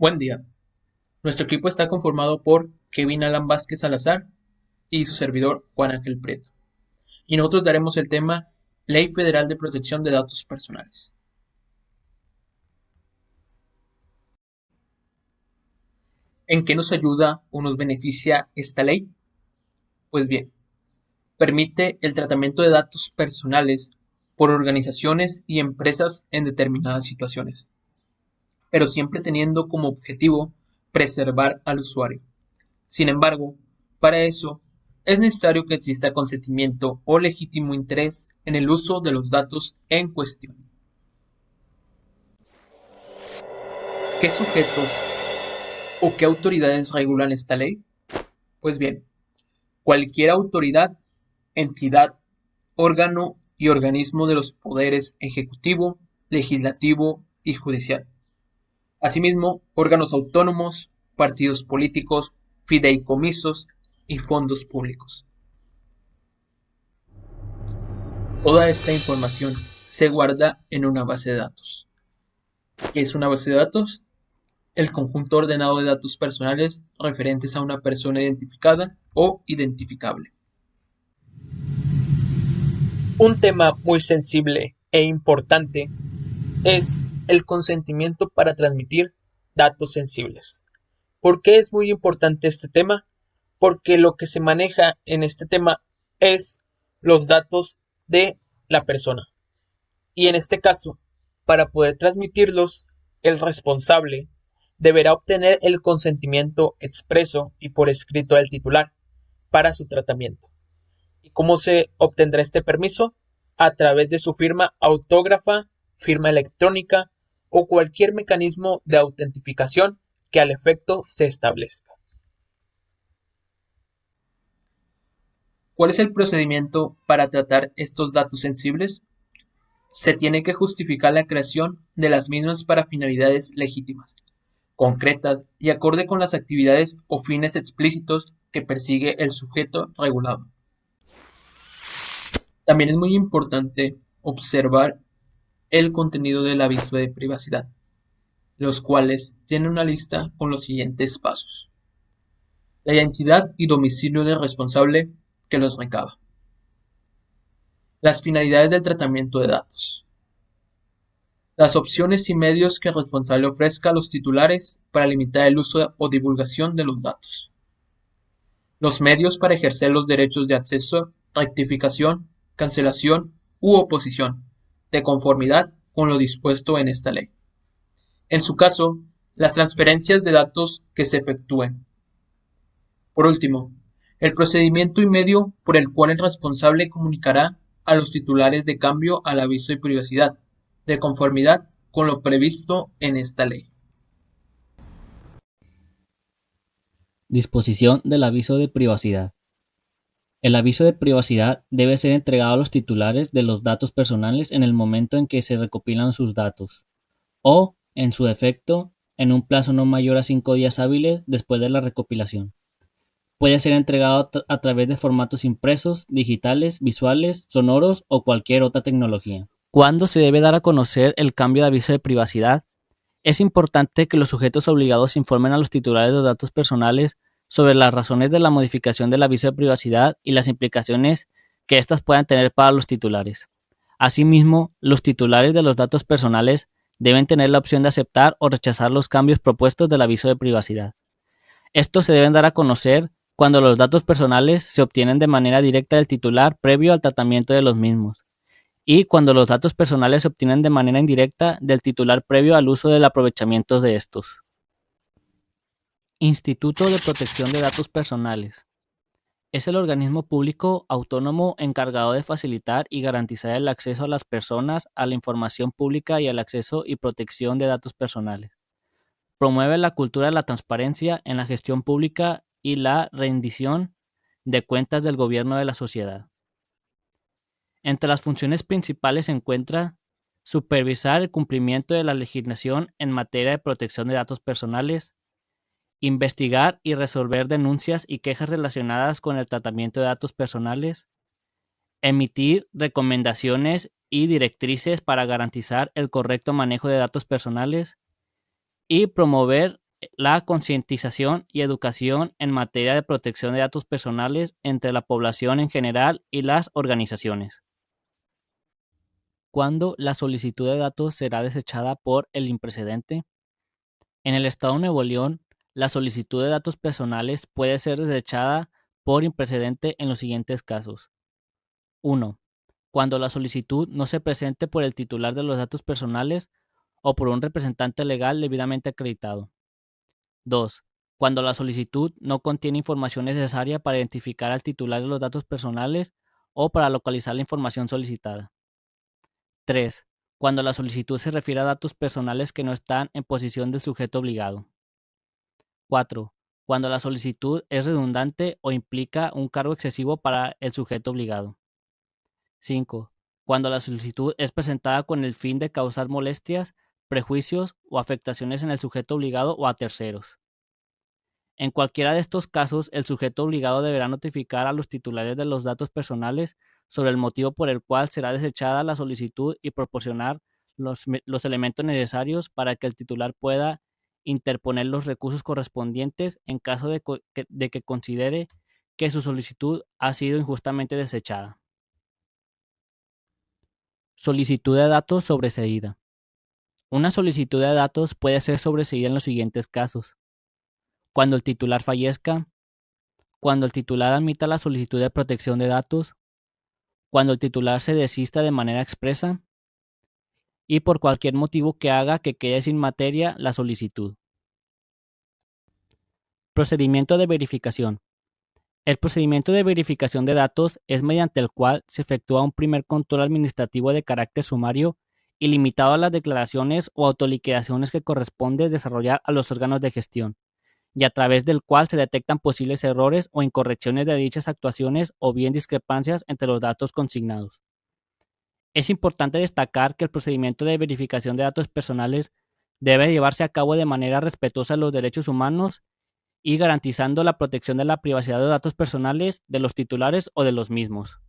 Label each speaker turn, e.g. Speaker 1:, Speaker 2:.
Speaker 1: Buen día. Nuestro equipo está conformado por Kevin Alan Vázquez Salazar y su servidor Juan Ángel Prieto. Y nosotros daremos el tema Ley Federal de Protección de Datos Personales. ¿En qué nos ayuda o nos beneficia esta ley? Pues bien, permite el tratamiento de datos personales por organizaciones y empresas en determinadas situaciones, pero siempre teniendo como objetivo preservar al usuario. Sin embargo, para eso es necesario que exista consentimiento o legítimo interés en el uso de los datos en cuestión. ¿Qué sujetos o qué autoridades regulan esta ley? Pues bien, cualquier autoridad, entidad, órgano y organismo de los poderes ejecutivo, legislativo y judicial. Asimismo, órganos autónomos, partidos políticos, fideicomisos y fondos públicos. Toda esta información se guarda en una base de datos. ¿Qué es una base de datos? El conjunto ordenado de datos personales referentes a una persona identificada o identificable. Un tema muy sensible e importante es el consentimiento para transmitir datos sensibles. ¿Por qué es muy importante este tema? Porque lo que se maneja en este tema es los datos de la persona. Y en este caso, para poder transmitirlos, el responsable deberá obtener el consentimiento expreso y por escrito del titular para su tratamiento. ¿Y cómo se obtendrá este permiso? A través de su firma autógrafa, firma electrónica o cualquier mecanismo de autentificación que al efecto se establezca. ¿Cuál es el procedimiento para tratar estos datos sensibles? Se tiene que justificar la creación de las mismas para finalidades legítimas, concretas y acorde con las actividades o fines explícitos que persigue el sujeto regulado. También es muy importante observar el contenido del aviso de privacidad, los cuales tienen una lista con los siguientes pasos: la identidad y domicilio del responsable que los recaba, las finalidades del tratamiento de datos, las opciones y medios que el responsable ofrezca a los titulares para limitar el uso o divulgación de los datos, los medios para ejercer los derechos de acceso, rectificación, cancelación u oposición, de conformidad con lo dispuesto en esta ley. En su caso, las transferencias de datos que se efectúen. Por último, el procedimiento y medio por el cual el responsable comunicará a los titulares de cambio al aviso de privacidad, de conformidad con lo previsto en esta ley.
Speaker 2: Disposición del aviso de privacidad. El aviso de privacidad debe ser entregado a los titulares de los datos personales en el momento en que se recopilan sus datos, o, en su defecto, en un plazo no mayor a 5 días hábiles después de la recopilación. Puede ser entregado a través de formatos impresos, digitales, visuales, sonoros o cualquier otra tecnología. ¿Cuándo se debe dar a conocer el cambio de aviso de privacidad? Es importante que los sujetos obligados informen a los titulares de los datos personales sobre las razones de la modificación del aviso de privacidad y las implicaciones que éstas puedan tener para los titulares. Asimismo, los titulares de los datos personales deben tener la opción de aceptar o rechazar los cambios propuestos del aviso de privacidad. Estos se deben dar a conocer cuando los datos personales se obtienen de manera directa del titular previo al tratamiento de los mismos, y cuando los datos personales se obtienen de manera indirecta del titular previo al uso del aprovechamiento de estos. Instituto de Protección de Datos Personales. Es el organismo público autónomo encargado de facilitar y garantizar el acceso a las personas a la información pública y al acceso y protección de datos personales. Promueve la cultura de la transparencia en la gestión pública y la rendición de cuentas del gobierno de la sociedad. Entre las funciones principales se encuentra supervisar el cumplimiento de la legislación en materia de protección de datos personales, investigar y resolver denuncias y quejas relacionadas con el tratamiento de datos personales, emitir recomendaciones y directrices para garantizar el correcto manejo de datos personales y promover la concientización y educación en materia de protección de datos personales entre la población en general y las organizaciones. ¿Cuándo la solicitud de datos será desechada por el imprecedente? En el estado de Nuevo León, la solicitud de datos personales puede ser desechada por imprecedente en los siguientes casos. 1. Cuando la solicitud no se presente por el titular de los datos personales o por un representante legal debidamente acreditado. 2. Cuando la solicitud no contiene información necesaria para identificar al titular de los datos personales o para localizar la información solicitada. 3. Cuando la solicitud se refiere a datos personales que no están en posesión del sujeto obligado. 4. Cuando la solicitud es redundante o implica un cargo excesivo para el sujeto obligado. 5. Cuando la solicitud es presentada con el fin de causar molestias, prejuicios o afectaciones en el sujeto obligado o a terceros. En cualquiera de estos casos, el sujeto obligado deberá notificar a los titulares de los datos personales sobre el motivo por el cual será desechada la solicitud y proporcionar los elementos necesarios para que el titular pueda interponer los recursos correspondientes en caso de que considere que su solicitud ha sido injustamente desechada. Solicitud de datos sobreseída. Una solicitud de datos puede ser sobreseída en los siguientes casos: cuando el titular fallezca, cuando el titular admita la solicitud de protección de datos, cuando el titular se desista de manera expresa y por cualquier motivo que haga que quede sin materia la solicitud. Procedimiento de verificación. El procedimiento de verificación de datos es mediante el cual se efectúa un primer control administrativo de carácter sumario y limitado a las declaraciones o autoliquidaciones que corresponde desarrollar a los órganos de gestión, y a través del cual se detectan posibles errores o incorrecciones de dichas actuaciones o bien discrepancias entre los datos consignados. Es importante destacar que el procedimiento de verificación de datos personales debe llevarse a cabo de manera respetuosa de los derechos humanos y garantizando la protección de la privacidad de datos personales de los titulares o de los mismos.